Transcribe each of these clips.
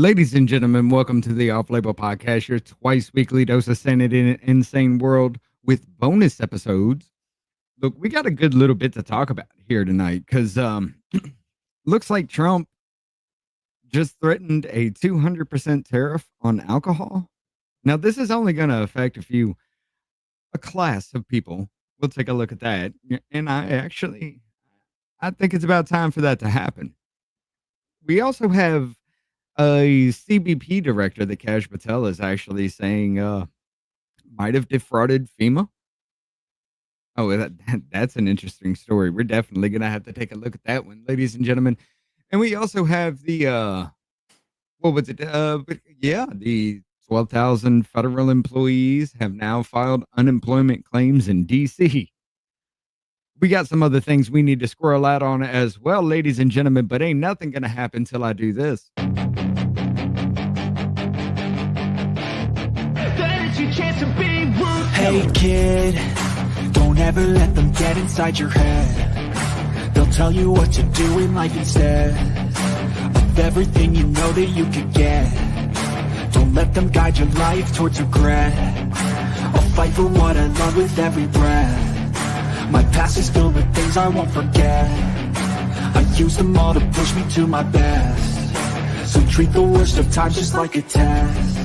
Ladies and gentlemen, welcome to the Off Label Podcast, your twice weekly dose of sanity in an insane world with bonus episodes. Look, we got a good little bit to talk about here tonight because looks like Trump just threatened a 200% tariff on alcohol. Now, this is only going to affect a class of people. We'll take a look at that. And I think it's about time for that to happen. We also have a CBP director that Kash Patel is actually saying might have defrauded FEMA. Oh, that's an interesting story. We're definitely going to have to take a look at that one, ladies and gentlemen. And we also have the, what was it? The 12,000 federal employees have now filed unemployment claims in D.C. We got some other things we need to squirrel out on as well, ladies and gentlemen, but ain't nothing going to happen till I do this. Hey kid, don't ever let them get inside your head. They'll tell you what to do in life instead of everything you know that you could get. Don't let them guide your life towards regret. I'll fight for what I love with every breath. My past is filled with things I won't forget. I use them all to push me to my best. So treat the worst of times just like a test.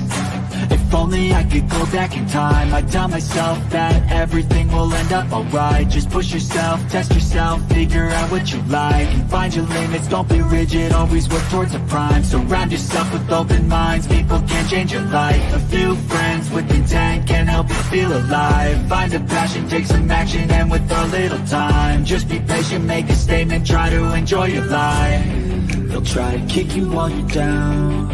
If only I could go back in time, I'd tell myself that everything will end up alright. Just push yourself, test yourself, figure out what you like, and find your limits, don't be rigid, always work towards a prime. Surround yourself with open minds, people can change your life. A few friends with intent can help you feel alive. Find a passion, take some action, and with a little time, just be patient, make a statement, try to enjoy your life. They'll try to kick you while you're down.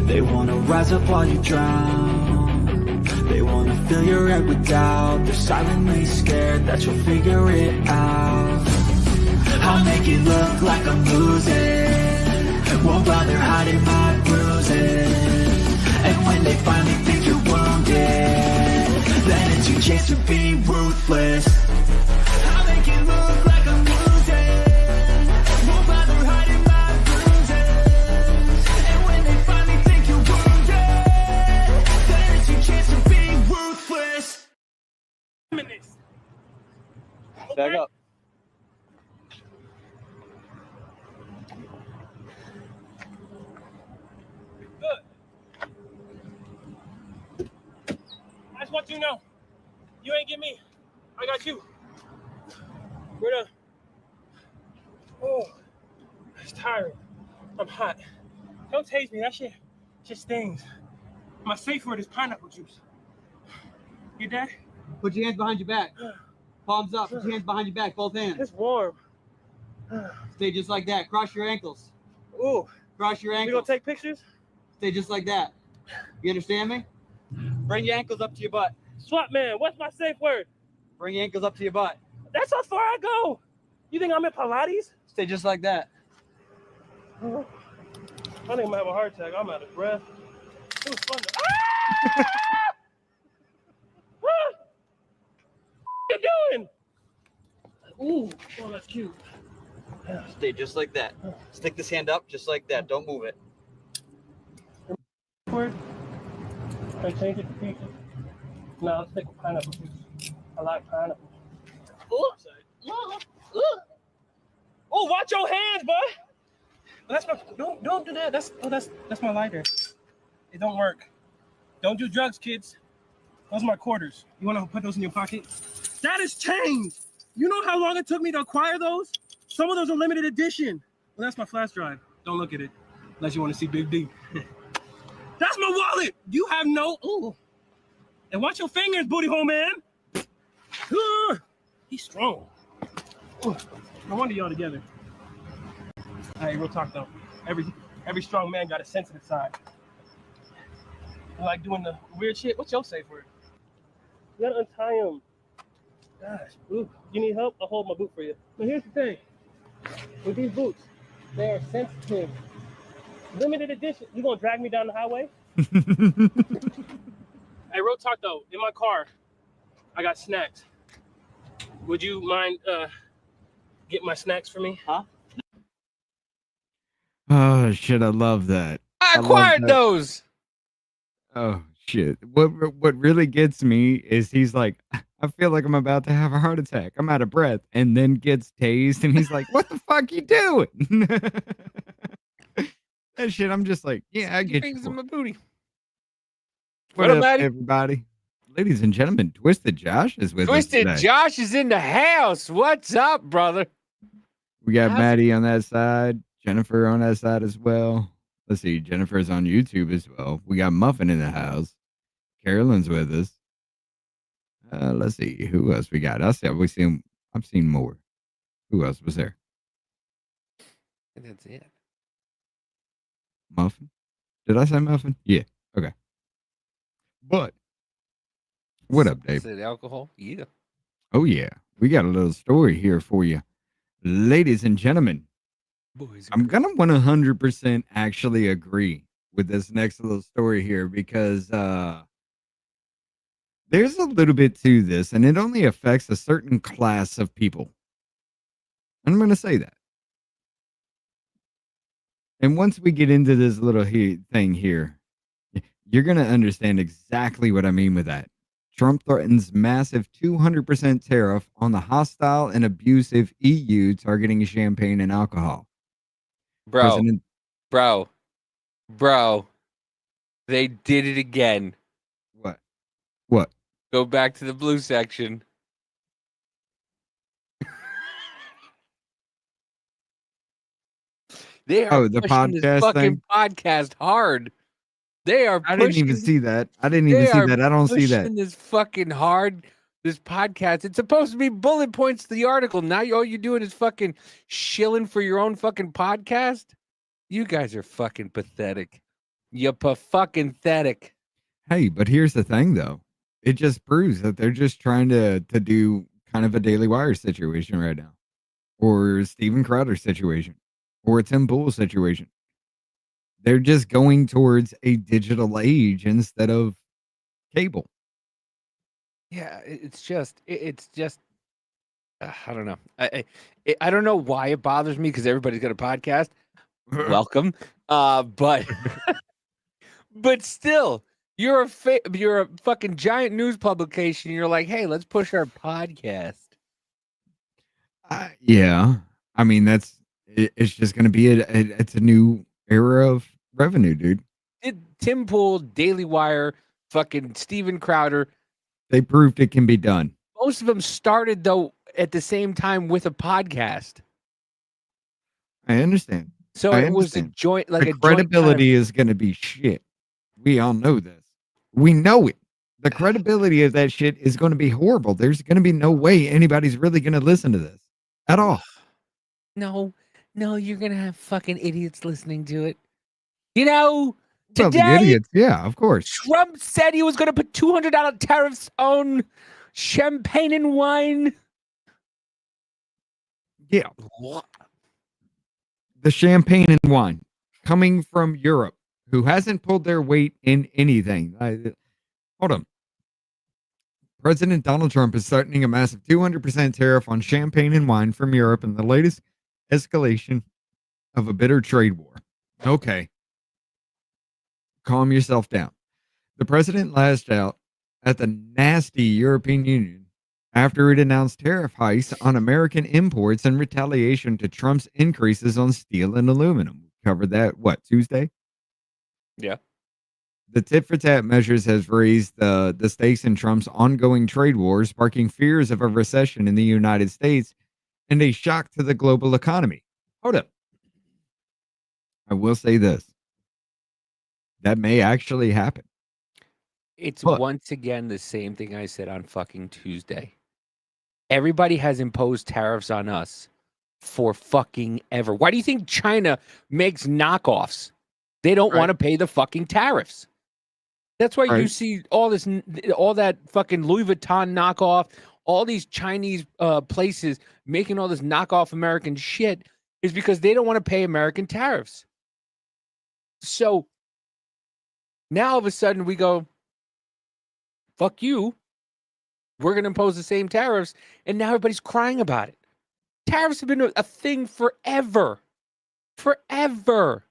They wanna rise up while you drown. They wanna fill your head with doubt. They're silently scared that you'll figure it out. I'll make it look like I'm losing. Won't bother hiding my bruises. And when they finally think you're wounded, then it's your chance to be ruthless. I'll make it look like I'm losing. Won't bother hiding my bruises. And when they finally think you're wounded, then it's your chance to be ruthless. Back up. Good. I just want you to know, you ain't get me. I got you. We're done. Oh, it's tiring. I'm hot. Don't taste me. That shit just stings. My safe word is pineapple juice. You dead? Put your hands behind your back. Palms up. Put your hands behind your back. Both hands. It's warm. Stay just like that. Cross your ankles. Ooh. Cross your You ankles. gonna take pictures? Stay just like that. You understand me? Bring your ankles up to your butt. Swap man, what's my safe word? Bring your ankles up to your butt. That's how far I go. You think I'm in Pilates? Stay just like that. I think I'm gonna have a heart attack. I'm out of breath. It was fun. Ah! What are you doing? Ooh, oh, that's cute. Stay just like that. Stick this hand up just like that. Don't move it. Word. Can I change it to peaches? No, I'll stick with pineapple juice. I like pineapple. Oh, watch your hands, boy. That's my. Don't do that. That's my lighter. It don't work. Don't do drugs, kids. Those are my quarters. You want to put those in your pocket? That is change. You know how long it took me to acquire those? Some of those are limited edition. Well, that's my flash drive. Don't look at it unless you want to see Big D. That's my wallet. You have no. Ooh. And watch your fingers, booty hole man. He's strong. Ooh. No wonder y'all together. Hey, real talk though. Every strong man got a sensitive side. You like doing the weird shit? What's your safe word? You gotta untie him. Gosh, ooh. You need help? I'll hold my boot for you. But here's the thing. With these boots, they are sensitive. Limited edition. You gonna drag me down the highway? Hey, real talk though. In my car, I got snacks. Would you mind get my snacks for me? Huh? Oh, shit. I love that. I love acquired that. those. Oh shit! What really gets me is he's like, I feel like I'm about to have a heart attack. I'm out of breath, and then gets tased, and he's like, "What the fuck you doing?" That shit. I'm just like, yeah, I Sticky get you. fingers in my booty. What What up, up, Maddie? everybody? Ladies and gentlemen, Twisted Josh is with us Twisted today. Josh is in the house. What's up, brother? We got How's Maddie on that side, Jennifer on that side as well. Let's see, Jennifer's on YouTube as well. We got Muffin in the house. Carolyn's with us. Let's see who else we got. I've seen more. Who else was there? And that's it. Muffin? Did I say Muffin? Yeah. Okay. But what up, Dave? Said alcohol? Yeah. Oh yeah, we got a little story here for you, ladies and gentlemen. Boys. I'm gonna 100% actually agree with this next little story here because there's a little bit to this, and it only affects a certain class of people. I'm gonna say that. And once we get into this little thing here, you're going to understand exactly what I mean with that. Trump threatens massive 200% tariff on the hostile and abusive EU targeting champagne and alcohol. Bro. They did it again. What? Go back to the blue section. They are the pushing this podcast fucking thing? podcast hard. They are I didn't even see that. I don't see that. Pushing this fucking hard. This podcast. It's supposed to be bullet points to the article. Now all you're doing is fucking shilling for your own fucking podcast. You guys are fucking pathetic. You're fucking pathetic. Hey, but here's the thing, though. It just proves that they're just trying to do kind of a Daily Wire situation right now, or Steven Crowder situation, or a Tim Pool situation. They're just going towards a digital age instead of cable. Yeah, it's just I don't know. I don't know why it bothers me because everybody's got a podcast. Welcome, but but still, you're a fucking giant news publication. You're like, hey, let's push our podcast. Yeah, I mean it's just going to be it's a new era of revenue, dude. Did Tim Pool, Daily Wire, fucking Steven Crowder? They proved it can be done. Most of them started though at the same time with a podcast. I understand. So it was a joint, like the credibility is going to be shit. We all know this. We know it. The credibility of that shit is going to be horrible. There's going to be no way anybody's really going to listen to this at all. No, you're going to have fucking idiots listening to it. You know, well, today, the idiots, yeah, of course. Trump said he was going to put $200 tariffs on champagne and wine. Yeah. The champagne and wine coming from Europe, who hasn't pulled their weight in anything. Hold on. President Donald Trump is threatening a massive 200% tariff on champagne and wine from Europe in the latest escalation of a bitter trade war. Okay. Calm yourself down. The president lashed out at the nasty European Union after it announced tariff hikes on American imports in retaliation to Trump's increases on steel and aluminum. We covered that, Tuesday? Yeah. The tit-for-tat measures has raised the stakes in Trump's ongoing trade war, sparking fears of a recession in the United States and a shock to the global economy. Hold up. I will say this. That may actually happen. It's once again the same thing I said on fucking Tuesday. Everybody has imposed tariffs on us for fucking ever. Why do you think China makes knockoffs? They don't want to pay the fucking tariffs. That's why you see all that fucking Louis Vuitton knockoff, all these Chinese places making all this knockoff American shit is because they don't want to pay American tariffs. So now all of a sudden we go, fuck you. We're going to impose the same tariffs. And now everybody's crying about it. Tariffs have been a thing forever. Forever.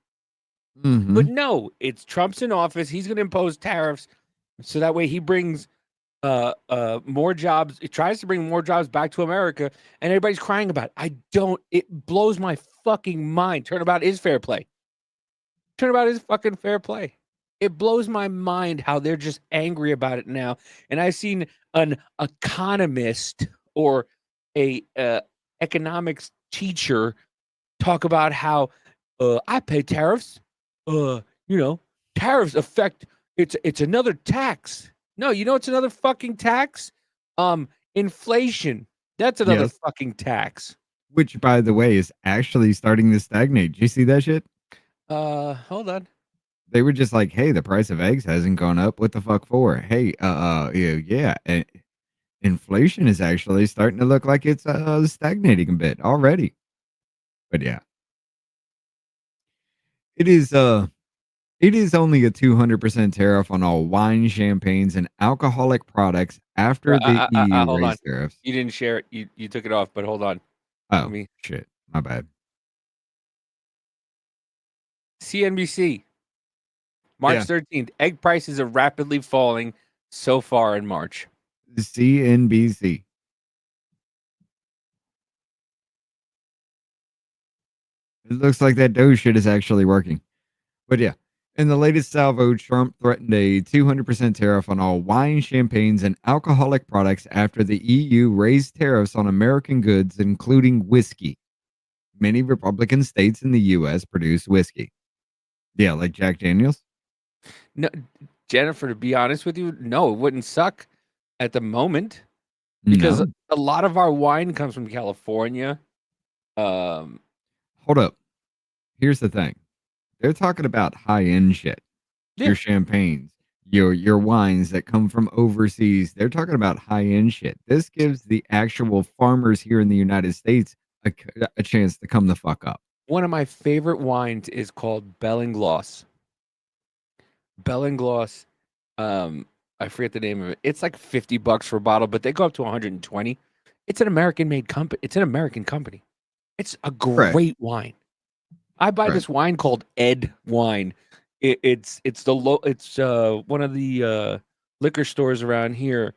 Mm-hmm. But no, it's Trump's in office. He's going to impose tariffs, so that way he brings more jobs. It tries to bring more jobs back to America, and everybody's crying about it. It blows my fucking mind. Turnabout is fair play. Turnabout is fucking fair play. It blows my mind how they're just angry about it now. And I've seen an economist or a economics teacher talk about how I pay tariffs. Tariffs affect it's another tax. No, it's another fucking tax. Inflation. That's another Yes. fucking tax. Which, by the way, is actually starting to stagnate. Did you see that shit? Hold on. They were just like, "Hey, the price of eggs hasn't gone up. What the fuck for?" Hey, yeah. Inflation is actually starting to look like it's stagnating a bit already. But yeah, it is. It is only a 200% tariff on all wine, champagnes, and alcoholic products after the EU Hold on. raised tariffs. You didn't share it. You took it off, but hold on. Let Oh me shit, my bad. CNBC. March Yeah. 13th. Egg prices are rapidly falling so far in March. CNBC. It looks like that Doge shit is actually working. But yeah, in the latest salvo, Trump threatened a 200% tariff on all wine, champagnes, and alcoholic products after the EU raised tariffs on American goods, including whiskey. Many Republican states in the U.S. produce whiskey. Yeah, like Jack Daniels. No, Jennifer, to be honest with you, no, it wouldn't suck at the moment because No. a lot of our wine comes from California. Hold up. Here's the thing. They're talking about high-end shit. Yeah. Your champagnes, your wines that come from overseas. They're talking about high-end shit. This gives the actual farmers here in the United States a chance to come the fuck up. One of my favorite wines is called Bellingloss. Bellingloss, I forget the name of it. It's like $50 for a bottle, but they go up to 120. It's an American-made company. It's an American company. It's a great wine. I buy this wine called Ed Wine. It's one of the liquor stores around here.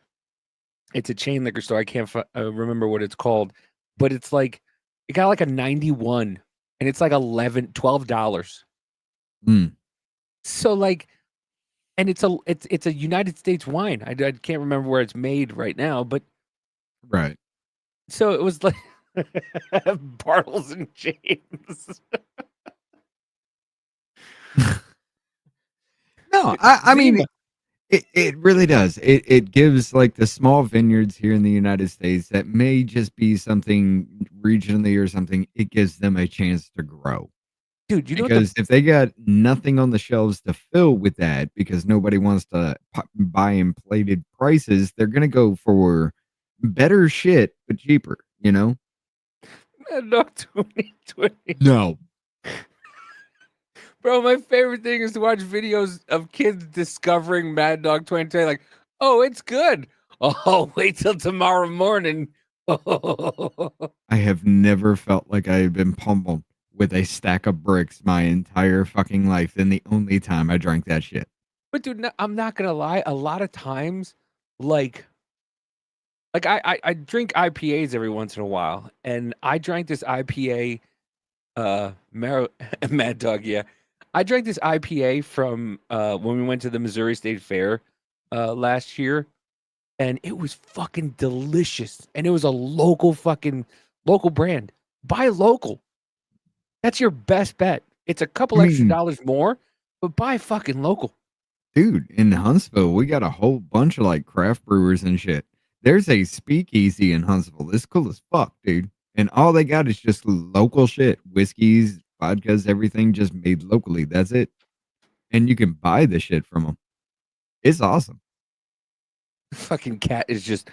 It's a chain liquor store. I can't remember what it's called, but it's like it got like a 91, and it's like $12. So like, and it's a United States wine. I can't remember where it's made right now, but Right. so it was like Bartles and James. No, I mean, it really does. It gives like the small vineyards here in the United States that may just be something regionally or something. It gives them a chance to grow. Dude, you know Because if they got nothing on the shelves to fill with that because nobody wants to buy inflated prices, they're going to go for better shit, but cheaper, you know? Mad Dog 2020. No. Bro, my favorite thing is to watch videos of kids discovering Mad Dog 2020. Like, oh, it's good. Oh, wait till tomorrow morning. I have never felt like I have been pummeled with a stack of bricks my entire fucking life than the only time I drank that shit. But dude, no, I'm not gonna lie. A lot of times, like I drink IPAs every once in a while, and I drank this IPA, Mad Dog. Yeah, I drank this IPA from when we went to the Missouri State Fair last year, and it was fucking delicious. And it was a local brand. Buy local. That's your best bet. It's a couple extra dollars more, but buy fucking local. Dude, in Huntsville, we got a whole bunch of like craft brewers and shit. There's a speakeasy in Huntsville. It's cool as fuck, dude. And all they got is just local shit. Whiskeys, vodkas, everything just made locally. That's it. And you can buy the shit from them. It's awesome. Fucking cat is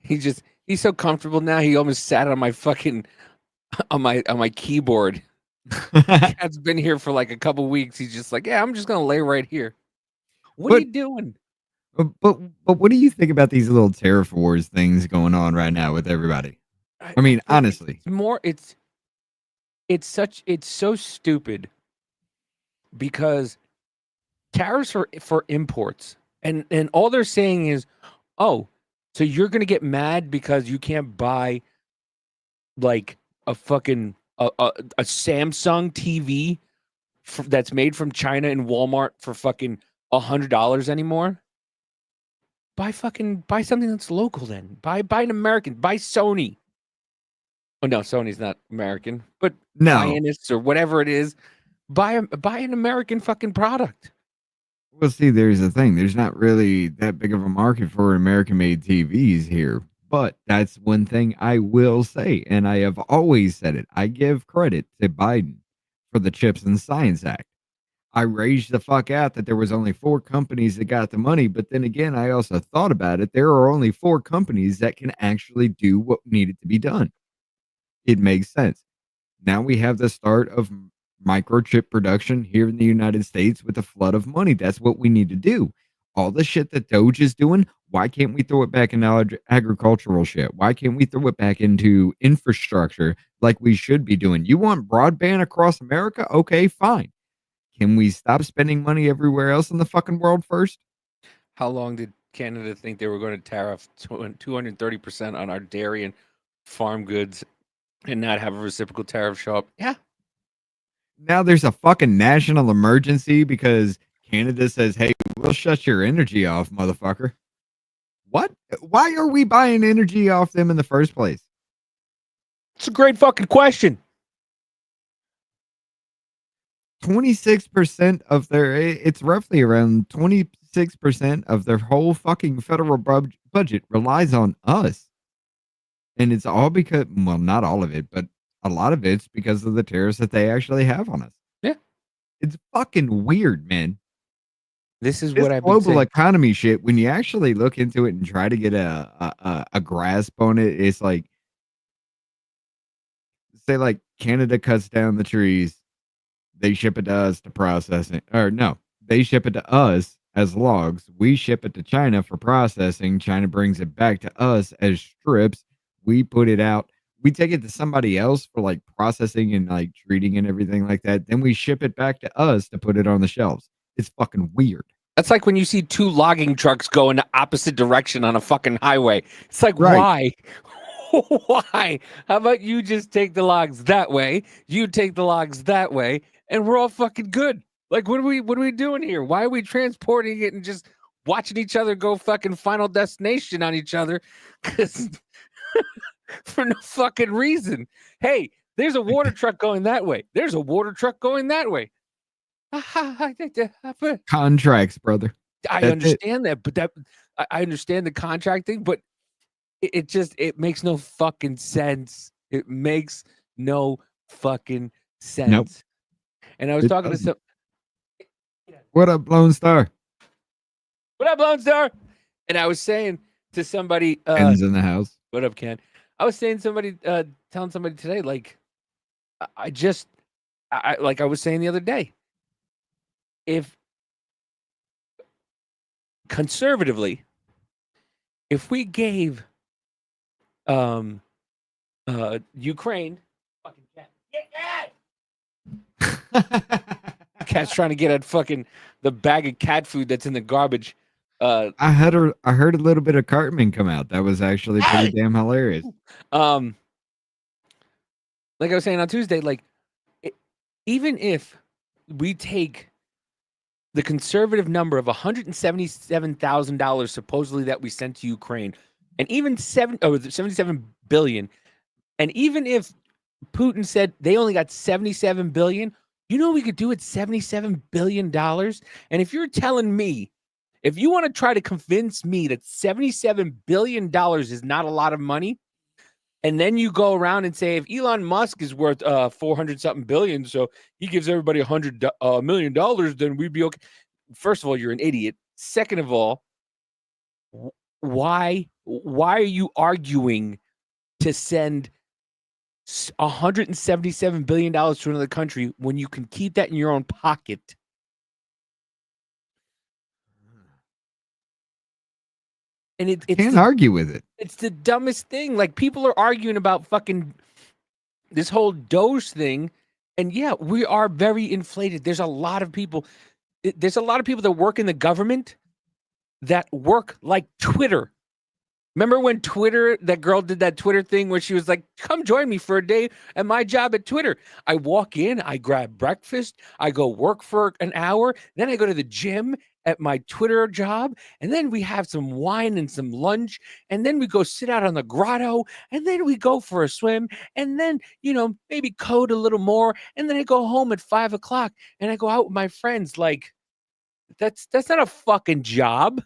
he's so comfortable now. He almost sat on my fucking on my keyboard. Cat's been here for like a couple weeks. He's just like, yeah, I'm just gonna lay right here. What are you doing? But what do you think about these little tariff wars things going on right now with everybody? I mean, honestly, it's so stupid. because tariffs are for imports, and all they're saying is, oh, so you're gonna get mad because you can't buy like a fucking a Samsung TV that's made from China in Walmart for fucking $100 anymore? Buy something that's local then. Buy an American. Buy Sony. Oh no, Sony's not American, but No. Hyannis or whatever it is. Buy an American fucking product. Well, see, there's the thing. There's not really that big of a market for American-made TVs here. But that's one thing I will say, and I have always said it. I give credit to Biden for the CHIPS and Science Act. I raged the fuck out that there was only 4 companies that got the money, but then again, I also thought about it. There are only 4 companies that can actually do what needed to be done. It makes sense. Now we have the start of microchip production here in the United States with a flood of money. That's what we need to do. All the shit that Doge is doing, why can't we throw it back into agricultural shit? Why can't we throw it back into infrastructure like we should be doing? You want broadband across America? Okay, fine. Can we stop spending money everywhere else in the fucking world first? How long did Canada think they were going to tariff 230% on our dairy and farm goods and not have a reciprocal tariff show up? Yeah. Now there's a fucking national emergency because Canada says, hey, we'll shut your energy off, motherfucker. What? Why are we buying energy off them in the first place? It's a great fucking question. 26% of it's roughly around 26% of their whole fucking federal budget relies on us. And it's all because, well, not all of it, but a lot of it's because of the tariffs that they actually have on us. Yeah. It's fucking weird, man. This is what I've been global saying. economy shit. When you actually look into it and try to get a grasp on it, it's like, say, like Canada cuts down the trees, they ship it to us to process it, or no, they ship it to us as logs. We ship it to China for processing. China brings it back to us as strips. We put it out. We take it to somebody else for like processing and like treating and everything like that. Then we ship it back to us to put it on the shelves. It's fucking weird. That's like when you see 2 logging trucks go in the opposite direction on a fucking highway. It's like, Right. why? Why? How about you just take the logs that way? You take the logs that way, and we're all fucking good. Like, what are we doing here? Why are we transporting it and just watching each other go fucking Final Destination on each other? Because for no fucking reason. Hey, there's a water truck going that way. There's a water truck going that way. Contracts, brother. I That's understand that, but I understand the contract thing, but it makes no fucking sense. It makes no fucking sense. Nope. And I was It talking to doesn't. some. What up, Lone Star? What up, Lone Star? And I was saying to somebody, Ken's in the house. what up, Ken? I was saying telling somebody today, like, I was saying the other day, if conservatively, if we gave Ukraine, fucking cat, cat's trying to get at fucking the bag of cat food that's in the garbage. I heard a little bit of Cartman come out. That was actually pretty damn hilarious. Like I was saying on Tuesday, like even if we take the conservative number of $177,000 supposedly that we sent to Ukraine, and even 77 billion, and even if Putin said they only got 77 billion, you know what we could do at $77 billion? And if you're telling me, if you want to try to convince me that $77 billion is not a lot of money, and then you go around and say, if Elon Musk is worth 400 something billion, so he gives everybody $100 million, then we'd be okay. First of all, you're an idiot. Second of all, why are you arguing to send $177 billion to another country when you can keep that in your own pocket? And it's Can't argue with it. It's the dumbest thing. Like, people are arguing about fucking this whole Doge thing, And yeah, we are very inflated. There's a lot of people. There's a lot of people that work in the government that work like Twitter. Remember when Twitter, that girl did that Twitter thing where she was like, come join me for a day at my job at Twitter. I walk in, I grab breakfast, I go work for an hour, then I go to the gym at my Twitter job, and then we have some wine and some lunch, and then we go sit out on the grotto, and then we go for a swim, and then, maybe code a little more, and then I go home at 5:00 and I go out with my friends. Like, that's not a fucking job.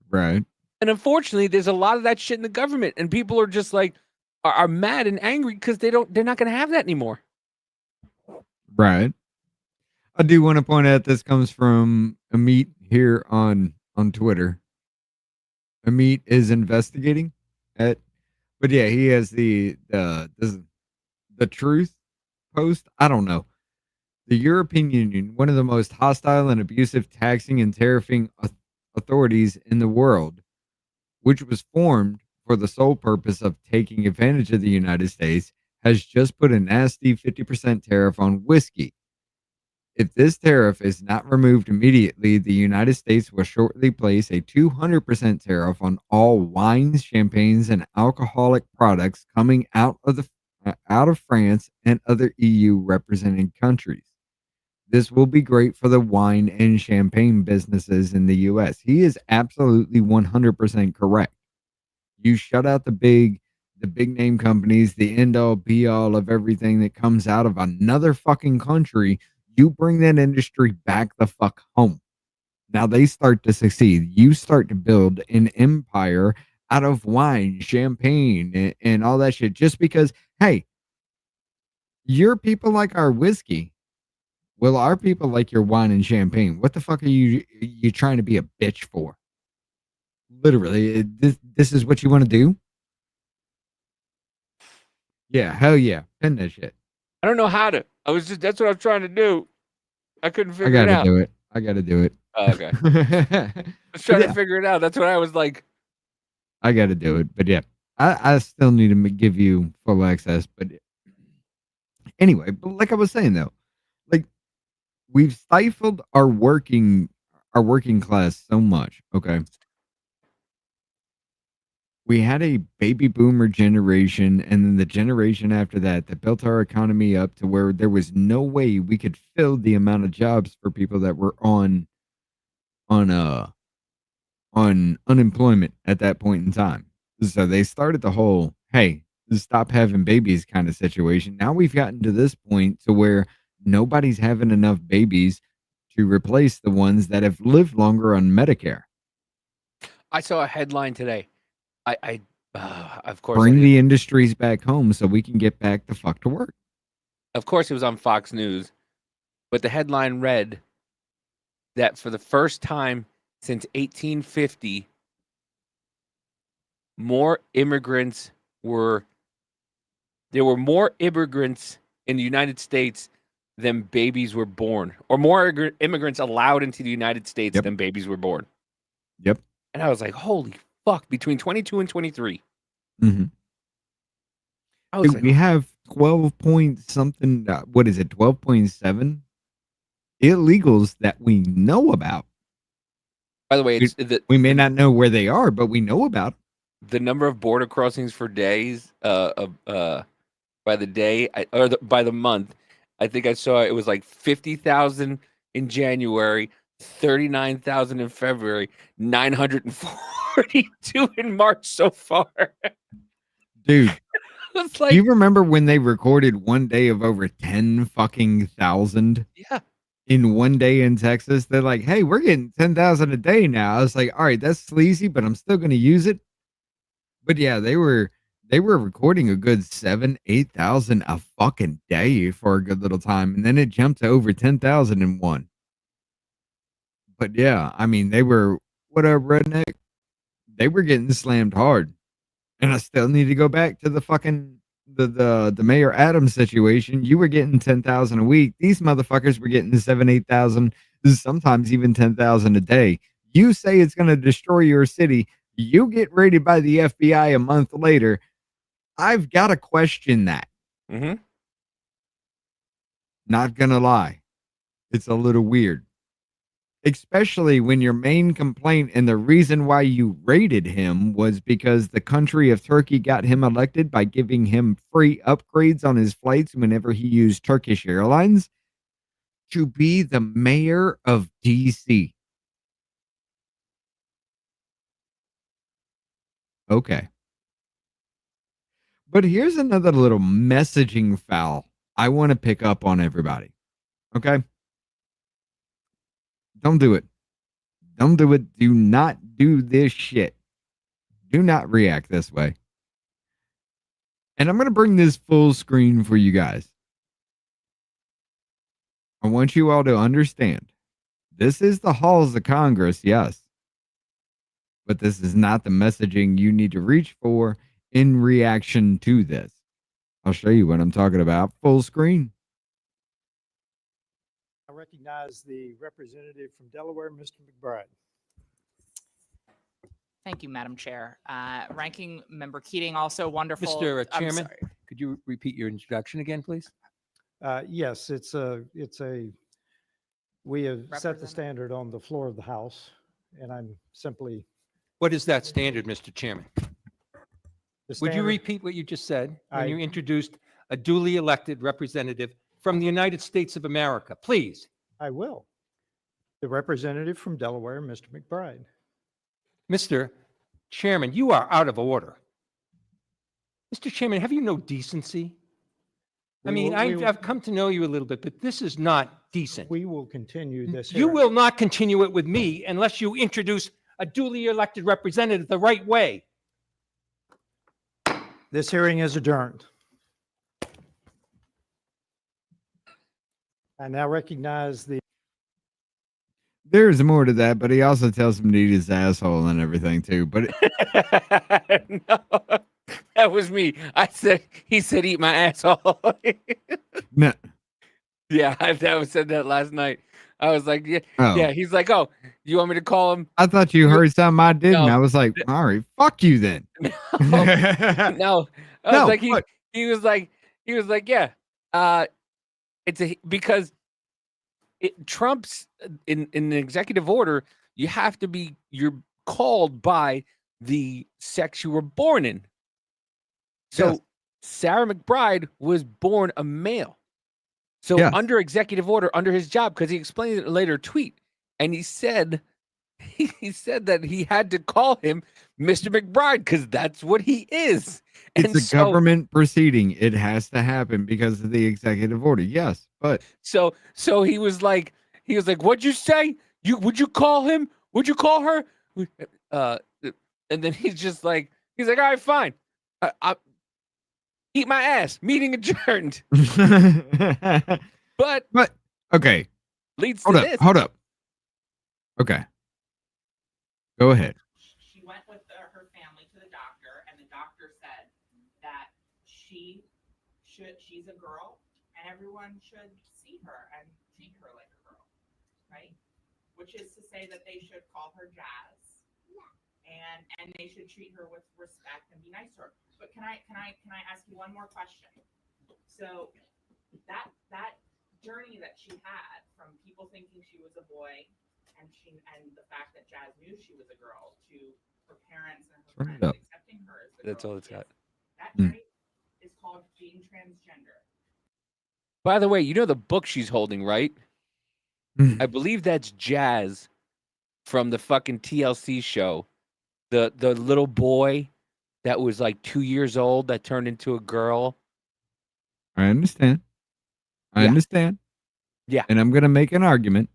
Right. And unfortunately, there's a lot of that shit in the government, and people are just like are mad and angry because they're not going to have that anymore. Right. I do want to point out this comes from Amit here on Twitter. Amit is investigating it, but yeah, he has the truth post. I don't know. The European Union, one of the most hostile and abusive taxing and tariffing authorities in the world, which was formed for the sole purpose of taking advantage of the United States, has just put a nasty 50% tariff on whiskey. If this tariff is not removed immediately, the United States will shortly place a 200% tariff on all wines, champagnes, and alcoholic products coming out of France and other EU represented countries. This will be great for the wine and champagne businesses in the US. He is absolutely 100% correct. You shut out the big name companies, the end all be all of everything that comes out of another fucking country. You bring that industry back the fuck home. Now they start to succeed. You start to build an empire out of wine, champagne, and all that shit. Just because, hey, your people like our whiskey. Well, our people like your wine and champagne. What the fuck are you trying to be a bitch for? Literally, this is what you want to do? Yeah, hell yeah. Pin that shit. I don't know how to. That's what I'm trying to do. I couldn't I figure it gotta out. do it. I gotta do it. Oh, okay. I was trying to figure it out. That's what I was like. I gotta do it. But yeah, I still need to give you full access. But anyway, but like I was saying though, like we've stifled our working class so much. Okay. We had a baby boomer generation, and then the generation after that built our economy up to where there was no way we could fill the amount of jobs for people that were on unemployment at that point in time. So they started the whole, hey, stop having babies kind of situation. Now we've gotten to this point to where nobody's having enough babies to replace the ones that have lived longer on Medicare. I saw a headline today. Of course, bring the industries back home so we can get back the fuck to work. Of course, it was on Fox News, but the headline read that for the first time since 1850, there were more immigrants in the United States than babies were born, or more immigrants allowed into the United States than babies were born. Yep. And I was like, holy fuck, between 22 and 23. Mm-hmm. Dude, like, we have 12 point something, 12.7 illegals that we know about. By the way, we may not know where they are, but we know about the number of border crossings for days by the day by the month. I think I saw it was like 50,000 in January, 39,000 in February, 942 in March so far. Dude, it's like, do you remember when they recorded one day of over 10 fucking thousand? Yeah. In one day in Texas? They're like, hey, we're getting 10,000 a day now. I was like, all right, that's sleazy, but I'm still going to use it. But yeah, they were recording a good 8,000 a fucking day for a good little time. And then it jumped to over 10,000 in one. But yeah, I mean, they were, what up, redneck? They were getting slammed hard. And I still need to go back to the fucking the Mayor Adams situation. You were getting 10,000 a week. These motherfuckers were getting 8,000, sometimes even 10,000 a day. You say it's going to destroy your city. You get raided by the FBI a month later. I've got to question that. Mm-hmm. Not gonna lie. It's a little weird. Especially when your main complaint and the reason why you raided him was because the country of Turkey got him elected by giving him free upgrades on his flights whenever he used Turkish Airlines to be the mayor of DC. Okay. But here's another little messaging foul I want to pick up on everybody. Okay? Don't do it. Don't do it. Do not do this shit. Do not react this way. And I'm going to bring this full screen for you guys. I want you all to understand. This is the halls of Congress, yes. But this is not the messaging you need to reach for in reaction to this. I'll show you what I'm talking about. Full screen. I recognize the representative from Delaware, Mr. McBride. Thank you, Madam Chair. Ranking Member Keating, also wonderful. Mr. I'm Chairman, sorry. could you repeat your introduction again, please? Yes, we have set the Representative. standard on the floor of the House, and I'm simply. What is that standard, Mr. Chairman? the Would you standard- repeat what you just said when I- you introduced a duly elected representative from the United States of America? Please. I will. The representative from Delaware, Mr. McBride. Mr. Chairman, you are out of order. Mr. Chairman, have you no decency? I mean, I've come to know you a little bit, but this is not decent. We will continue this. You hearing. will not continue it with me unless you introduce a duly elected representative the right way. This hearing is adjourned. I now recognize the. There's more to that, but he also tells him to eat his asshole and everything too. But No, that was me. He said, eat my asshole. no, Yeah, said that last night. I was like, yeah, oh, yeah. He's like, oh, you want me to call him? I thought you heard something I didn't. No. I was like, all right, fuck you then. No, I was No, like, what? he was like, yeah, because Trump's in an executive order, you're called by the sex you were born in. So Yes. Sarah McBride was born a male. So Yes. under executive order, under his job, because he explained it in a later tweet, and he said that he had to call him Mr. McBride because that's what he is. It's a government proceeding. It has to happen because of the executive order. Yes, but So he was like, what'd you say? Would you call him? Would you call her? And then he's like, all right, fine. Eat my ass. Meeting adjourned. But okay. leads Hold to up. this. Hold up. Okay. Go ahead. She went with her family to the doctor, and the doctor said that she's a girl, and everyone should see her and treat her like a girl, right? Which is to say that they should call her Jazz, and they should treat her with respect and be nice to her. But can I ask you one more question? So that journey that she had from people thinking she was a boy and the fact that Jazz knew she was a girl to her parents and her Turn it friends up. accepting her as the That's girl all it's she got. is, that Mm. trait is called being transgender. By the way, you know the book she's holding, right? Mm. I believe that's Jazz from the fucking TLC show. The little boy that was like 2 years old that turned into a girl. I understand. I Yeah. understand. Yeah. And I'm going to make an argument.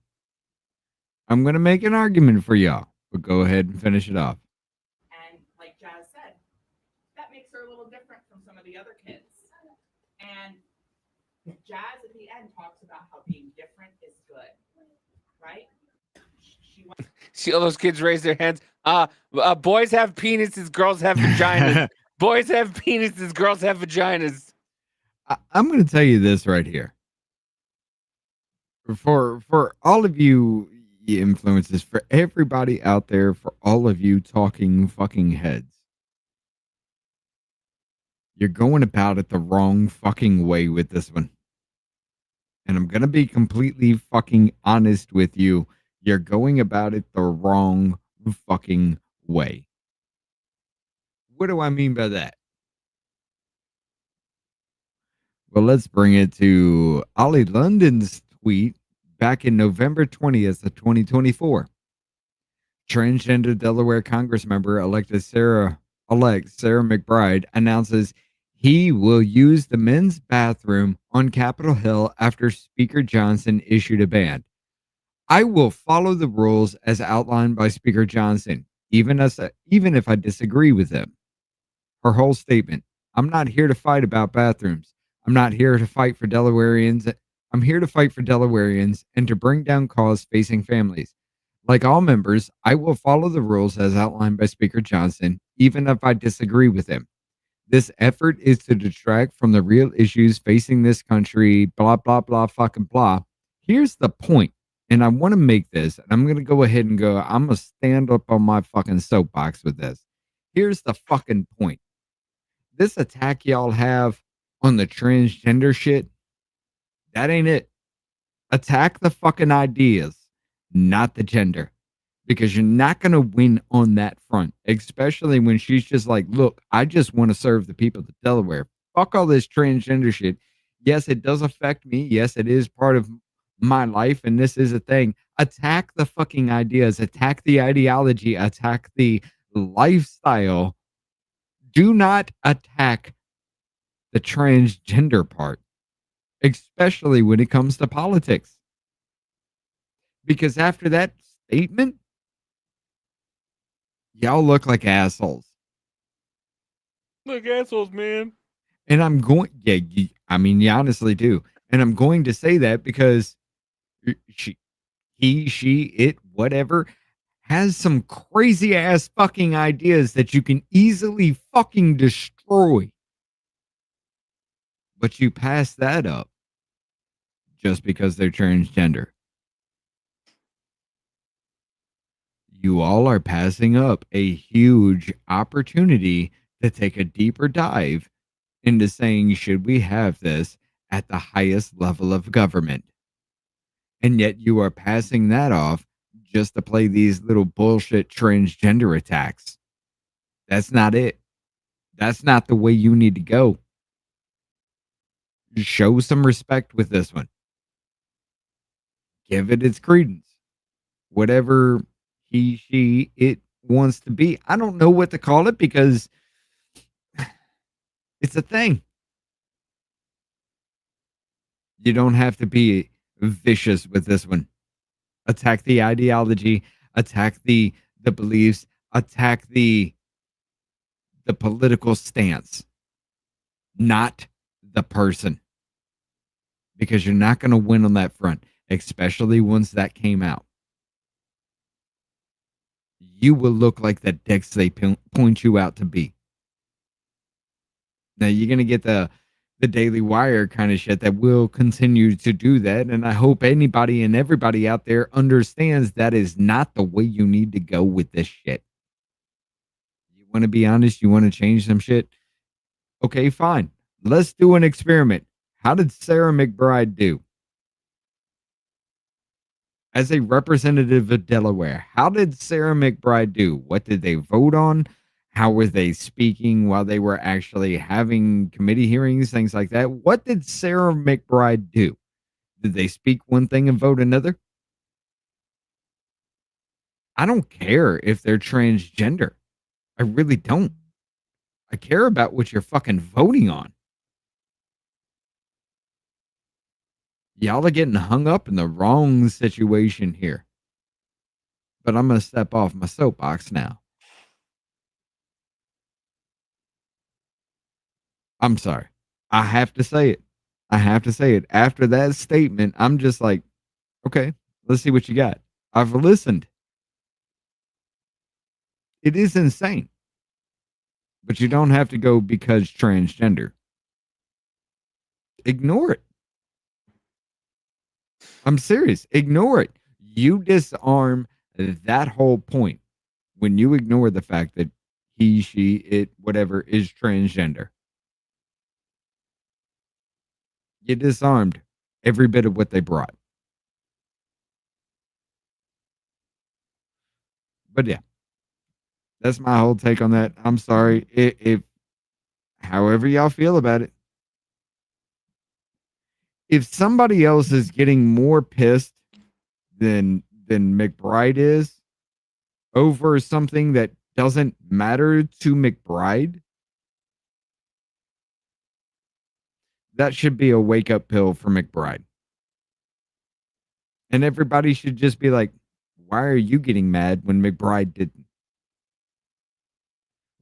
I'm going to make an argument for y'all, but go ahead and finish it off. And like Jazz said, that makes her a little different from some of the other kids. And Jazz at the end talks about how being different is good, right? She went See all those kids raise their hands. Boys have penises, girls have vaginas. Boys have penises, girls have vaginas. I'm going to tell you this right here. For all of you influencers, for everybody out there, for all of you talking fucking heads, you're going about it the wrong fucking way with this one. And I'm going to be completely fucking honest with you. You're going about it the wrong fucking way. What do I mean by that? Well, let's bring it to Ollie London's tweet back in November 20th of 2024. Transgender Delaware Congress member elected Sarah McBride announces he will use the men's bathroom on Capitol Hill after Speaker Johnson issued a ban. I will follow the rules as outlined by Speaker Johnson, even if I disagree with them. Her whole statement. I'm not here to fight about bathrooms. I'm not here to fight for Delawareans. I'm here to fight for Delawareans and to bring down cause facing families. Like all members, I will follow the rules as outlined by Speaker Johnson, even if I disagree with him. This effort is to distract from the real issues facing this country, blah, blah, blah, fucking blah. Here's the point, and I want to make this, and I'm going to go ahead and go, I'm going to stand up on my fucking soapbox with this. Here's the fucking point. This attack y'all have on the transgender shit, that ain't it. Attack the fucking ideas, not the gender, because you're not going to win on that front, especially when she's just like, look, I just want to serve the people of Delaware. Fuck all this transgender shit. Yes, it does affect me. Yes, it is part of my life, and this is a thing. Attack the fucking ideas, attack the ideology, attack the lifestyle. Do not attack the transgender part, especially when it comes to politics. Because after that statement, y'all look like assholes. Look, assholes, man. And I'm going, yeah, I mean, you honestly do. And I'm going to say that because it, whatever, has some crazy ass fucking ideas that you can easily fucking destroy. But you pass that up just because they're transgender. You all are passing up a huge opportunity to take a deeper dive into saying, should we have this at the highest level of government? And yet you are passing that off just to play these little bullshit transgender attacks. That's not it. That's not the way you need to go. Show some respect with this one. Give it its credence. Whatever he, she, it wants to be. I don't know what to call it because it's a thing. You don't have to be vicious with this one. Attack the ideology, attack the beliefs, attack the political stance, not the person. Because you're not going to win on that front, especially once that came out. You will look like the dicks they point you out to be. Now, you're going to get the Daily Wire kind of shit that will continue to do that. And I hope anybody and everybody out there understands that is not the way you need to go with this shit. You want to be honest? You want to change some shit? Okay, fine. Let's do an experiment. How did Sarah McBride do? As a representative of Delaware, how did Sarah McBride do? What did they vote on? How were they speaking while they were actually having committee hearings, things like that? What did Sarah McBride do? Did they speak one thing and vote another? I don't care if they're transgender. I really don't. I care about what you're fucking voting on. Y'all are getting hung up in the wrong situation here. But I'm going to step off my soapbox now. I'm sorry. I have to say it. After that statement, I'm just like, okay, let's see what you got. I've listened. It is insane. But you don't have to go because transgender. Ignore it. I'm serious. Ignore it. You disarm that whole point when you ignore the fact that he, she, it, whatever is transgender. You disarmed every bit of what they brought. But yeah, that's my whole take on that. I'm sorry if however y'all feel about it. If somebody else is getting more pissed than McBride is over something that doesn't matter to McBride, that should be a wake-up pill for McBride. And everybody should just be like, why are you getting mad when McBride didn't?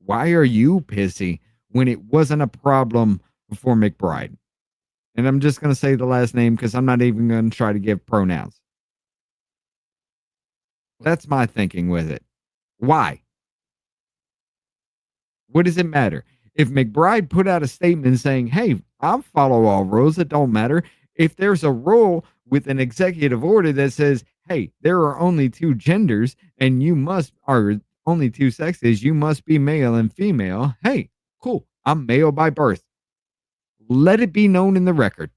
Why are you pissy when it wasn't a problem for McBride? And I'm just going to say the last name because I'm not even going to try to give pronouns. That's my thinking with it. Why? What does it matter? If McBride put out a statement saying, hey, I'll follow all rules, it don't matter. If there's a rule with an executive order that says, hey, there are only two genders and you must, or only two sexes, you must be male and female. Hey, cool. I'm male by birth. Let it be known in the record.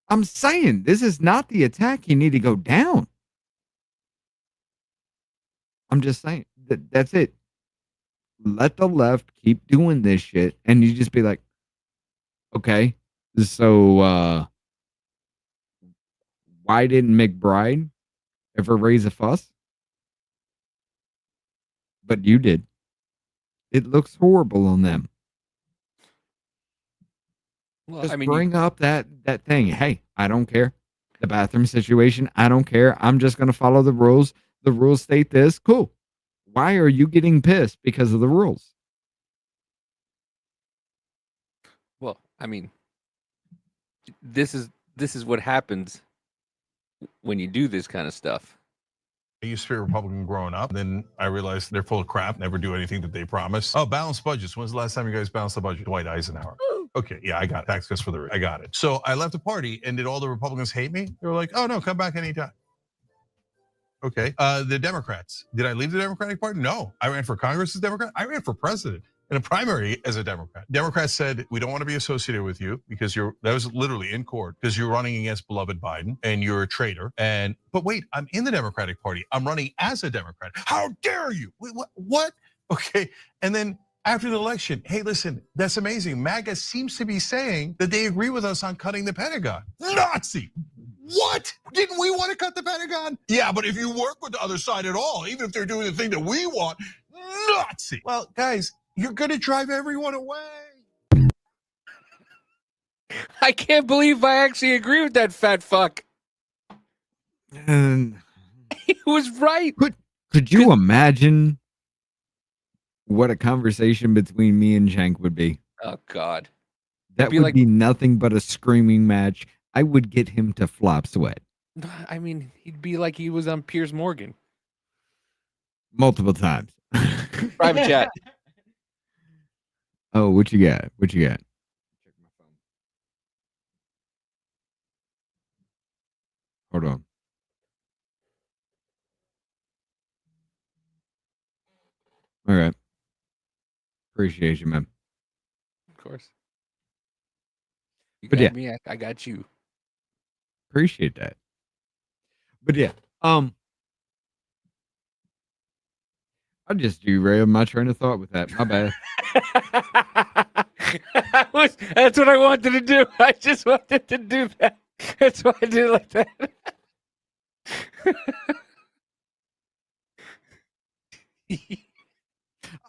I'm saying this is not the attack you need to go down. I'm just saying that's it. Let the left keep doing this shit and you just be like, okay, so why didn't McBride ever raise a fuss? But you did. It looks horrible on them. Well, Just I mean, bring up that thing. Hey, I don't care. The bathroom situation, I don't care. I'm just going to follow the rules. The rules state this. Cool. Why are you getting pissed because of the rules? well, I mean, this is what happens when you do this kind of stuff. I used to be a Republican growing up. Then I realized they're full of crap, never do anything that they promise. Oh, balanced budgets. When's the last time you guys balanced the budget? Dwight Eisenhower. Okay, yeah, I got it. Tax cuts for the rich. I got it. So I left the party, and did all the Republicans hate me? They were like, oh no, come back anytime. Okay, the Democrats. Did I leave the Democratic Party? No, I ran for Congress as a Democrat. I ran for president in a primary as a Democrat. Democrats said, we don't want to be associated with you because that was literally in court, because you're running against beloved Biden and you're a traitor. But wait, I'm in the Democratic Party. I'm running as a Democrat. How dare you? Wait, what? Okay, and then after the election, hey, listen, that's amazing. MAGA seems to be saying that they agree with us on cutting the Pentagon. Nazi! What? Didn't we want to cut the Pentagon? Yeah, but if you work with the other side at all, even if they're doing the thing that we want, Nazi! Well, guys, you're gonna drive everyone away. I can't believe I actually agree with that fat fuck. And He was right. could you imagine what a conversation between me and Jank would be? Oh God. That be would like- be nothing but a screaming match. I would get him to flop sweat I mean, he'd be like he was on Piers Morgan. multiple times. Private chat. Oh, what you got? What you got? Check my phone. Hold on. All right. Appreciate you, man. Of course. You But got yeah. me, I got you. Appreciate that. But yeah, I just derailed my train of thought with that. My bad. That's what I wanted to do. I just wanted to do that. That's why I did it like that.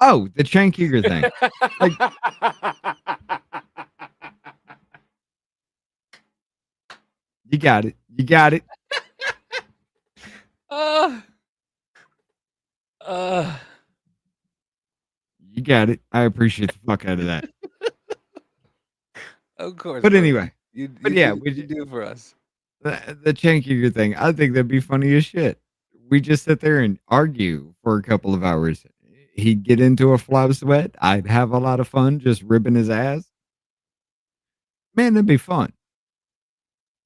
Oh, the Chankiger thing. You got it. You got it. You got it. I appreciate the fuck out of that. Of course. But bro. anyway, you yeah, do, you do it for us. the Chankiger thing, I think that'd be funny as shit. We just sit there and argue for a couple of hours. He'd get into a flop sweat. I'd have a lot of fun just ripping his ass. Man, that'd be fun.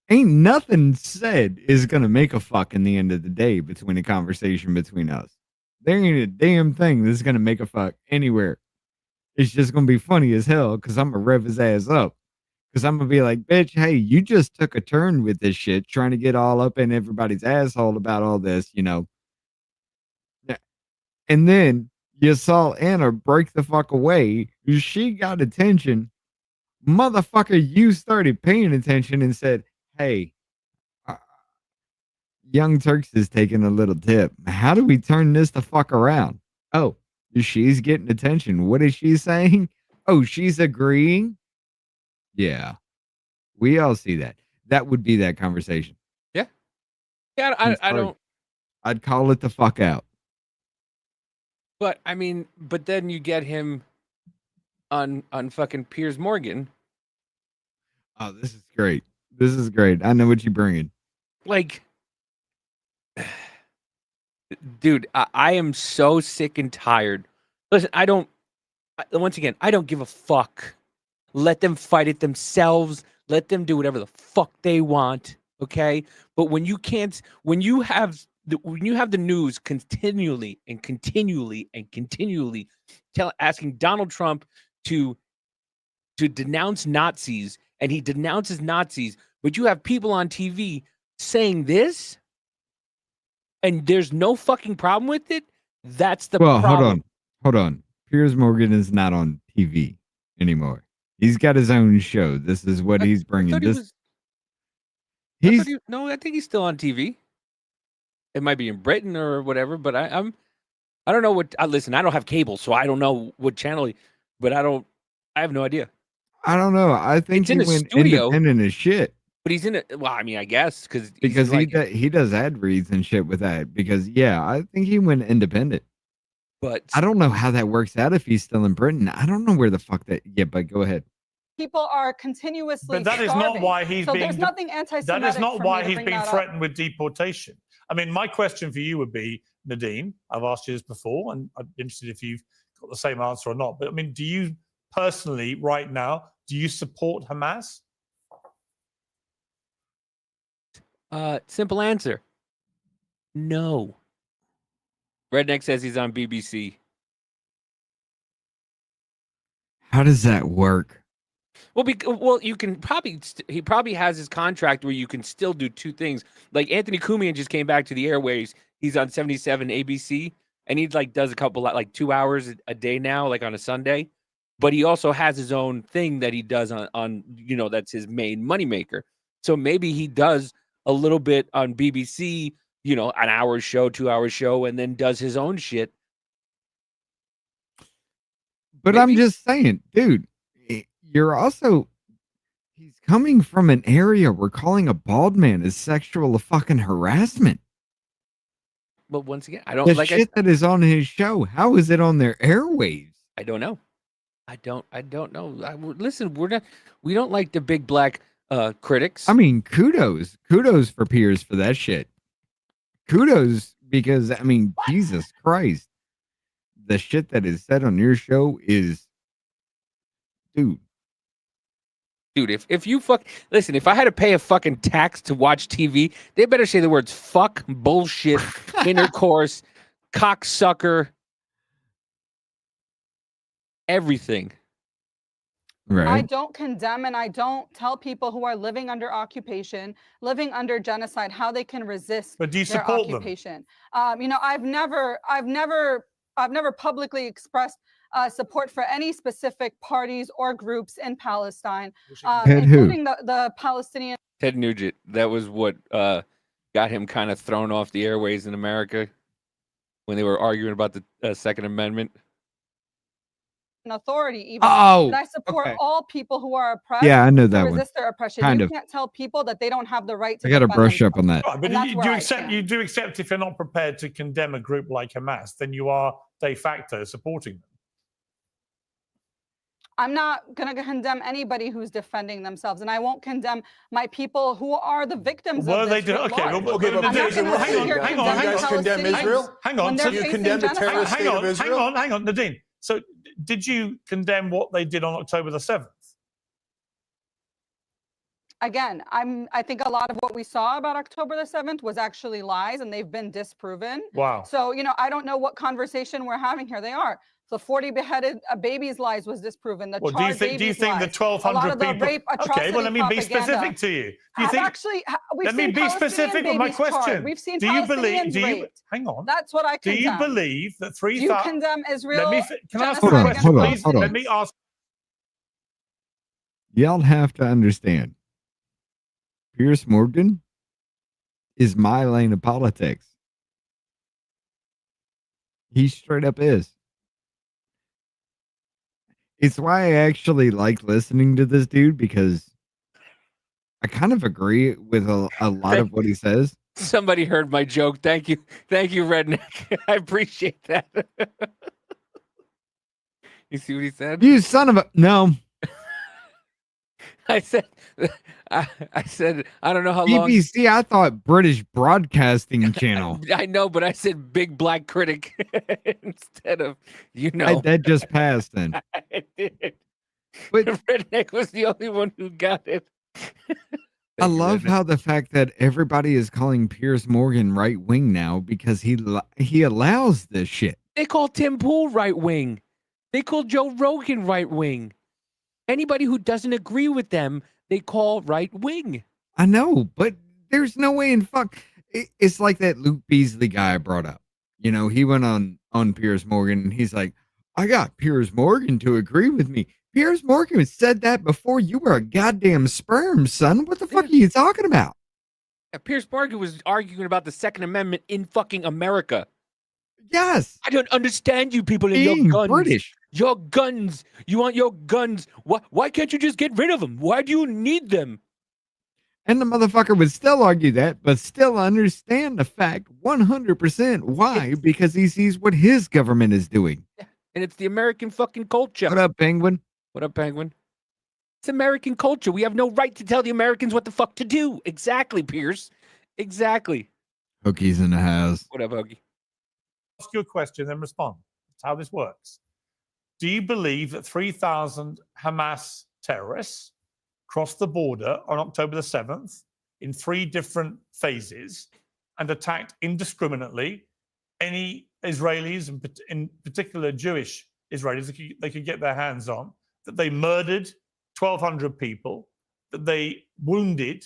Ain't nothing said is going to make a fuck in the end of the day between a conversation between us. There ain't a damn thing that's going to make a fuck anywhere. it's just gonna be funny as hell because I'm gonna rev his ass up. Because I'm gonna be like, bitch, hey, you just took a turn with this shit, trying to get all up in everybody's asshole about all this, you know. Yeah. And then you saw Anna break the fuck away. She got attention. Motherfucker, you started paying attention and said, hey, uh, Young Turks is taking a little tip. How do we turn this the fuck around? Oh, she's getting attention. What is she saying? Oh, she's agreeing? Yeah. We all see that. That would be that conversation. Yeah. Yeah, I don't. I'd call it the fuck out. But I mean, but then you get him on fucking Piers Morgan. Oh, this is great. This is great. I know what you're bringing. Like, dude, I am so sick and tired. Listen, once again, I don't give a fuck. Let them fight it themselves. Let them do whatever the fuck they want. Okay. But when you have the news continually asking Donald Trump to denounce Nazis, and he denounces Nazis, but you have people on TV saying this, and there's no fucking problem with it. That's the problem. Hold on. Piers Morgan is not on TV anymore. He's got his own show. This is what he's bringing. I think he's still on TV. It might be in Britain or whatever, but I don't know what. Listen, I don't have cable, so I don't know what channel. But I have no idea. I don't know. I think he went independent as shit. But he's in it. Well, I mean, I guess because he does ad reads and shit with that. Because I think he went independent. But I don't know how that works out if he's still in Britain. I don't know where the fuck that. Yeah, but go ahead. People are continuously. But that is not why he's being. There's nothing anti-Semitic. That is not why he's being threatened up. with deportation. I mean, my question for you would be, Nadine. I've asked you this before, and I'm interested if you've got the same answer or not. But I mean, do you personally, right now, do you support Hamas? Simple answer. No. Redneck says he's on BBC. How does that work? Well, you can probably. He probably has his contract where you can still do two things. Like Anthony Cumian just came back to the airwaves. He's on 77 ABC, and he does a couple 2 hours a day now, like on a Sunday. But he also has his own thing that he does on that's his main moneymaker. So maybe he does a little bit on BBC, an hour show, 2 hour show, and then does his own shit. But maybe. I'm just saying, dude, he's coming from an area where calling a bald man is sexual fucking harassment. But once again, I don't that is on his show. How is it on their airwaves? I don't know. I don't know. Listen, we don't like the big black critics. I mean, kudos for Piers for that shit. Kudos, because I mean, Jesus Christ, the shit that is said on your show is, dude. If you listen, if I had to pay a fucking tax to watch TV, they better say the words fuck, bullshit, intercourse, cocksucker, everything. Right. I don't condemn and I don't tell people who are living under occupation, living under genocide, how they can resist but do you their support occupation. Them? I've never publicly expressed support for any specific parties or groups in Palestine, including the Palestinian. Ted Nugent. That was what got him kind of thrown off the airways in America when they were arguing about the Second Amendment. Authority, even. Oh, I support all people who are oppressed. Yeah, I know that one. Resist their oppression. Kind you of. can't tell people that they don't have the right to. I got to brush up on that. Right, but you do accept if you're not prepared to condemn a group like Hamas, then you are de facto supporting them. I'm not going to condemn anybody who's defending themselves, and I won't condemn my people who are the victims of this. Okay, hang on. You guys condemn Israel? Hang on. So you condemn the terrorist state of Israel? Hang on, Nadine. So did you condemn what they did on October the 7th? again, I think a lot of what we saw about October the 7th was actually lies, and they've been disproven. Wow. So, I don't know what conversation we're having here. They are. The 40 beheaded babies lies was disproven. The Well, do you think the 1,200 people? Rape, Okay, well, let me be specific to you. Do you think? Actually, we've let me seen be specific with my question. Charged. We've seen do you believe? Palestinians Do you raped. hang on? That's what I condemn. Do you believe that 3,000? Do you condemn Israel? Can I ask a question, please? Let me ask. Y'all have to understand. Piers Morgan is my lane of politics. He straight up is. It's why I actually like listening to this dude, because I kind of agree with a lot of what he says. Somebody heard my joke. Thank you, Redneck. I appreciate that. You see what he said? You son of a no. I said, I don't know how long. BBC, I thought British Broadcasting Channel. I know, but I said big black critic instead of, that just passed then. I did. But Redneck was the only one who got it. I love how the fact that everybody is calling Piers Morgan right wing now because he allows this shit. They call Tim Pool right wing. They call Joe Rogan right wing. Anybody who doesn't agree with them, they call right wing. I know, but there's no way in fuck. It's like that Luke Beasley guy I brought up. He went on Piers Morgan and he's like, I got Piers Morgan to agree with me. Piers Morgan said that before you were a goddamn sperm, son. What the fuck are you talking about? Yeah, Piers Morgan was arguing about the Second Amendment in fucking America. Yes. I don't understand you people and your guns. British. Your guns. You want your guns. Why can't you just get rid of them? Why do you need them? And the motherfucker would still argue that, but still understand the fact 100% why, because he sees what his government is doing. And it's the American fucking culture. What up, Penguin? What up, Penguin? It's American culture. We have no right to tell the Americans what the fuck to do. Exactly, Pierce. Exactly. Hookie's in the house. What up, Hookie? Ask you a question, then respond. That's how this works. Do you believe that 3,000 Hamas terrorists crossed the border on October the 7th in 3 different phases and attacked indiscriminately any Israelis, and in particular Jewish Israelis they could get their hands on, that they murdered 1,200 people, that they wounded,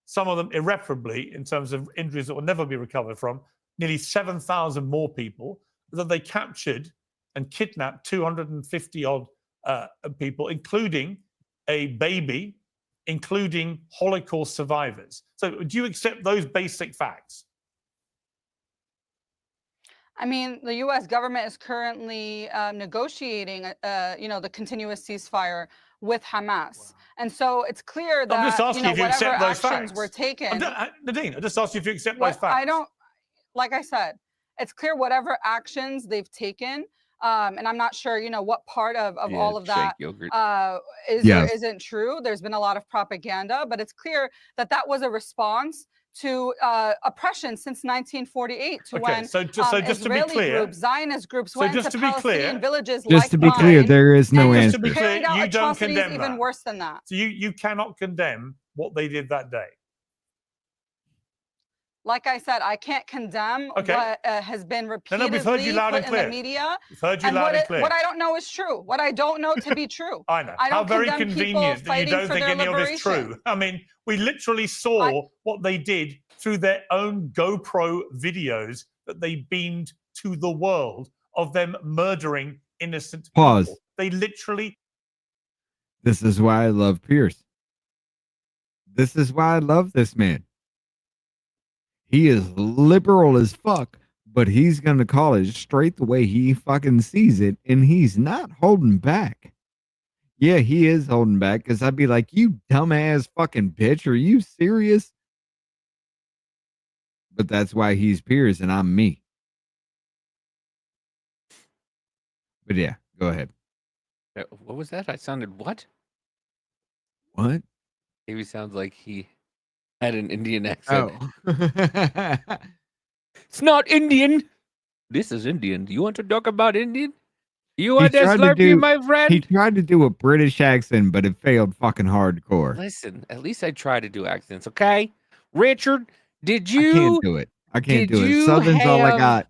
some of them irreparably in terms of injuries that will never be recovered from, nearly 7,000 more people, that they captured and kidnapped 250 odd people, including a baby, including Holocaust survivors. So do you accept those basic facts? I mean, the U.S. government is currently negotiating, the continuous ceasefire with Hamas. Wow. And so it's clear that, I'm just asking if you accept those actions facts were taken. Nadine, I just asked you if you accept those facts. I don't, like I said, it's clear whatever actions they've taken, and I'm not sure, what part of all of that isn't true. There's been a lot of propaganda, but it's clear that that was a response to oppression since 1948, to when just Israeli to be clear, groups, Zionist groups went into Palestinian villages. Just to be clear, there is no answer. Just to be clear, you don't condemn even that. worse than that. So you cannot condemn what they did that day. Like I said, I can't condemn what has been repeatedly we've heard you loud and put clear. in the media. We've heard you loud and clear. What I don't know is true. What I don't know to be true. I know. I don't How very condemn convenient people that you don't fighting think for any their of this true. liberation. I mean, we literally saw what they did through their own GoPro videos that they beamed to the world of them murdering innocent Pause. people. They literally. This is why I love Pierce. This is why I love this man. He is liberal as fuck, but he's going to call it straight the way he fucking sees it, and he's not holding back. Yeah, he is holding back, because I'd be like, you dumbass fucking bitch, are you serious? But that's why he's Piers and I'm me. But yeah, go ahead. What was that? I sounded what? What? Maybe sounds like he had an Indian accent. Oh. It's not Indian. This is Indian. Do you want to talk about Indian? You want that Slurpee, my He friend? tried to do a British accent, but it failed fucking hardcore. Listen, at least I try to do accents, okay? Richard, did I can't you do it. I can't did do it. you Southern's all I have got.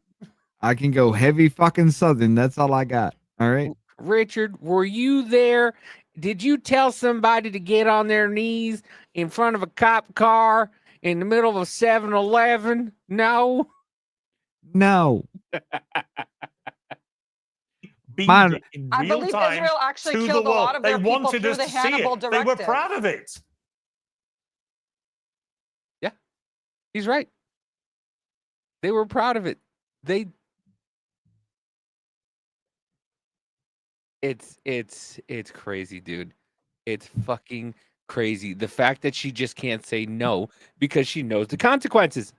I can go heavy fucking Southern. That's all I got. All right. Richard, were you there? Did you tell somebody to get on their knees in front of a cop car in the middle of a 7-Eleven? No. No. Beamed it in I real believe time Israel actually to the killed a lot world. of They their people wanted through us the to see Hannibal it. They were Directive. proud of it. Yeah, he's right. They were proud of it. It's crazy, dude. It's fucking crazy. The fact that she just can't say no because she knows the consequences.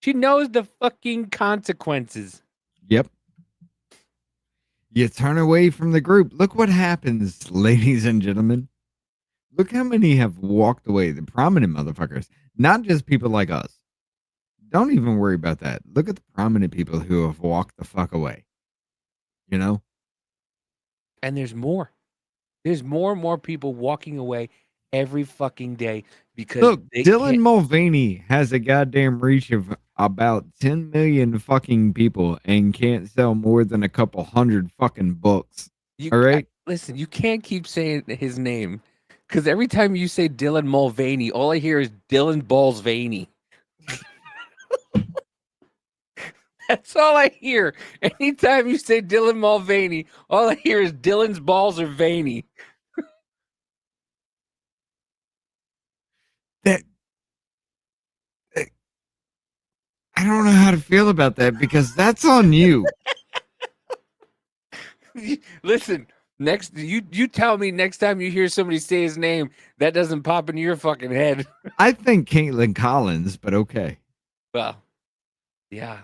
She knows the fucking consequences. Yep. You turn away from the group. Look what happens, ladies and gentlemen. Look how many have walked away. The prominent motherfuckers, not just people like us. Don't even worry about that. Look at the prominent people who have walked the fuck away. You know? And there's more. There's more and more people walking away every fucking day because look, Dylan Mulvaney has a goddamn reach of about 10 million fucking people and can't sell more than a couple hundred fucking books. All right? Listen, you can't keep saying his name because every time you say Dylan Mulvaney, all I hear is Dylan Balls Vaney. That's all I hear. Anytime you say Dylan Mulvaney, all I hear is Dylan's balls are veiny. I don't know how to feel about that because that's on you. Listen, you tell me next time you hear somebody say his name, that doesn't pop into your fucking head. I think Caitlin Collins, but okay. Well, yeah.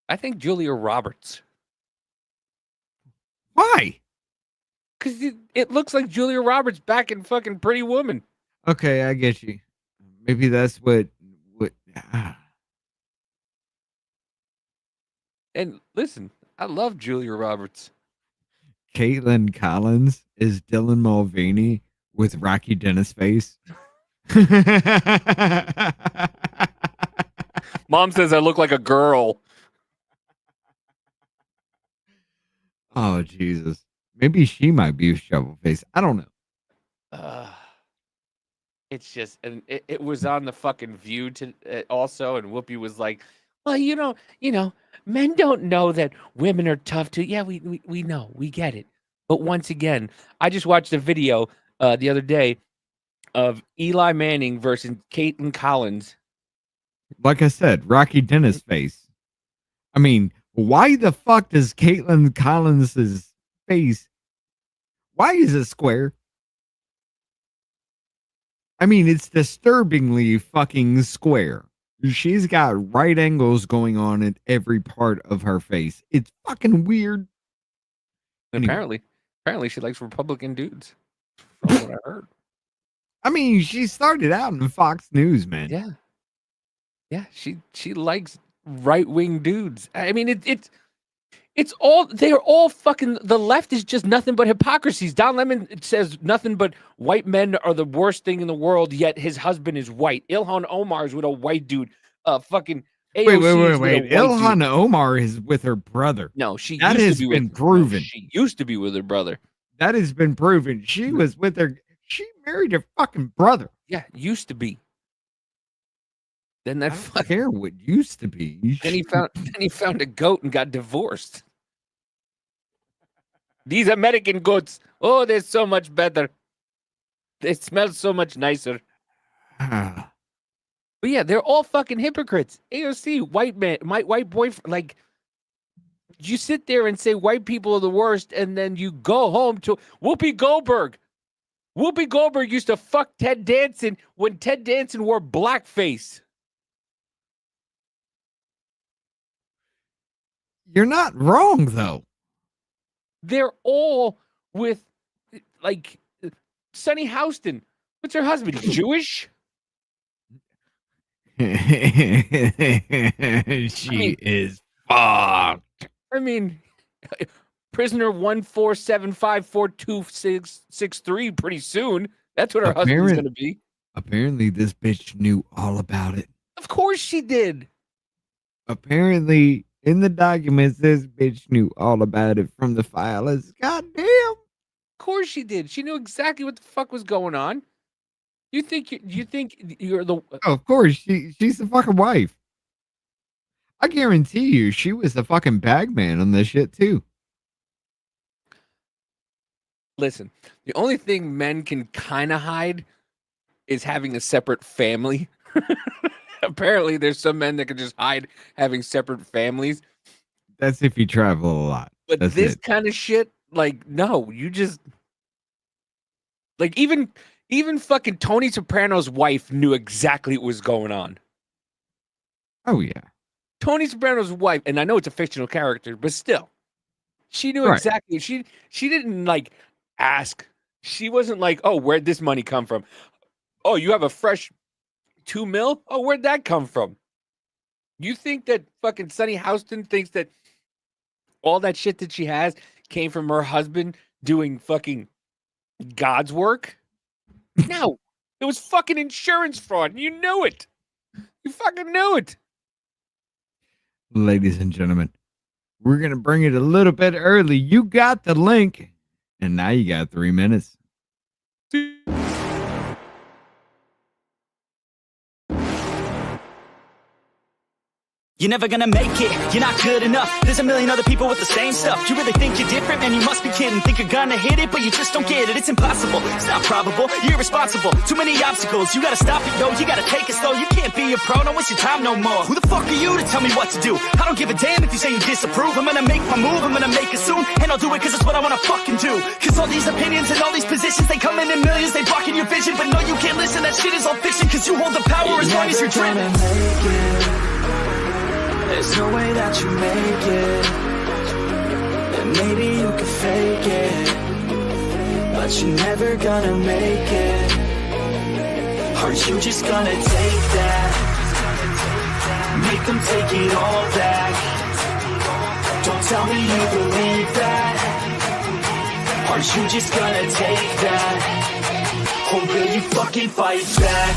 I think Julia Roberts. Why? Because it looks like Julia Roberts back in fucking Pretty Woman. Okay, I get you. Maybe that's what. And listen, I love Julia Roberts. Caitlin Collins is Dylan Mulvaney with Rocky Dennis face. Mom says I look like a girl. Oh, Jesus. Maybe she might be a shovel face. I don't know. It's just, and it was on the fucking View also, and Whoopi was like, well, you know, men don't know that women are tough too. Yeah, we know, we get it. But once again, I just watched a video the other day of Eli Manning versus Caitlin Collins. Like I said, Rocky Dennis face. I mean, why the fuck does Caitlin Collins's face? Why is it square? I mean, it's disturbingly fucking square. She's got right angles going on at every part of her face. It's fucking weird. Anyway. Apparently she likes Republican dudes. From what I heard. I mean, she started out in Fox News, man. Yeah. Yeah, she likes right-wing dudes. I mean, they're all fucking, the left is just nothing but hypocrisies. Don Lemon says nothing but white men are the worst thing in the world, yet his husband is white. Ilhan Omar is with a white dude. Fucking AOC wait. Ilhan Omar is with her brother. No, that has been proven. She used to be with her brother. That has been proven. She was with her. She married her fucking brother. Yeah, used to be. Then that I don't care what used to be. Then he found a goat and got divorced. These American goats, oh, they're so much better. They smell so much nicer. But yeah, they're all fucking hypocrites. AOC, white man, my white boyfriend, like, you sit there and say white people are the worst, and then you go home to Whoopi Goldberg. Whoopi Goldberg used to fuck Ted Danson when Ted Danson wore blackface. You're not wrong, though. They're all with, like, Sunny Houston. What's her husband? Jewish? She is fucked. I mean, prisoner 147542663 pretty soon. That's what her husband's going to be. Apparently, this bitch knew all about it. Of course she did. Apparently, in the documents, this bitch knew all about it from the file. It's goddamn. Of course she did. She knew exactly what the fuck was going on. You think you're the? Oh, of course, she's the fucking wife. I guarantee you, she was the fucking bagman on this shit too. Listen, the only thing men can kind of hide is having a separate family. Apparently, there's some men that can just hide having separate families. That's if you travel a lot. But That's this it. kind of shit, like, no, you just like even fucking Tony Soprano's wife knew exactly what was going on. Oh yeah. Tony Soprano's wife, and I know it's a fictional character, but still, she knew exactly. She didn't like ask. She wasn't like, "Oh, where'd this money come from? Oh, you have a fresh $2 million? Oh, where'd that come from?" You think that fucking Sunny Houston thinks that all that shit that she has came from her husband doing fucking God's work? No, it was fucking insurance fraud, and you knew it. You fucking knew it. Ladies and gentlemen, we're going to bring it a little bit early. You got the link, and now you got 3 minutes. You're never gonna make it, you're not good enough. There's a million other people with the same stuff. You really think you're different? Man, you must be kidding. Think you're gonna hit it, but you just don't get it. It's impossible, it's not probable, you're irresponsible. Too many obstacles, you gotta stop it, yo. You gotta take it slow, you can't be a pro. Don't waste your time no more. Who the fuck are you to tell me what to do? I don't give a damn if you say you disapprove. I'm gonna make my move, I'm gonna make it soon. And I'll do it cause it's what I wanna fucking do. Cause all these opinions and all these positions, they come in millions, they blocking your vision. But no, you can't listen, that shit is all fiction. Cause you hold the power as long as you're driven. There's no way that you make it. And maybe you could fake it, but you're never gonna make it. Aren't you just gonna take that? Make them take it all back. Don't tell me you believe that. Aren't you just gonna take that? Or will you fucking fight back?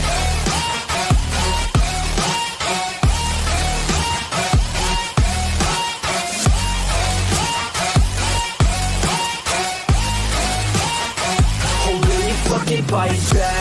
Fight back.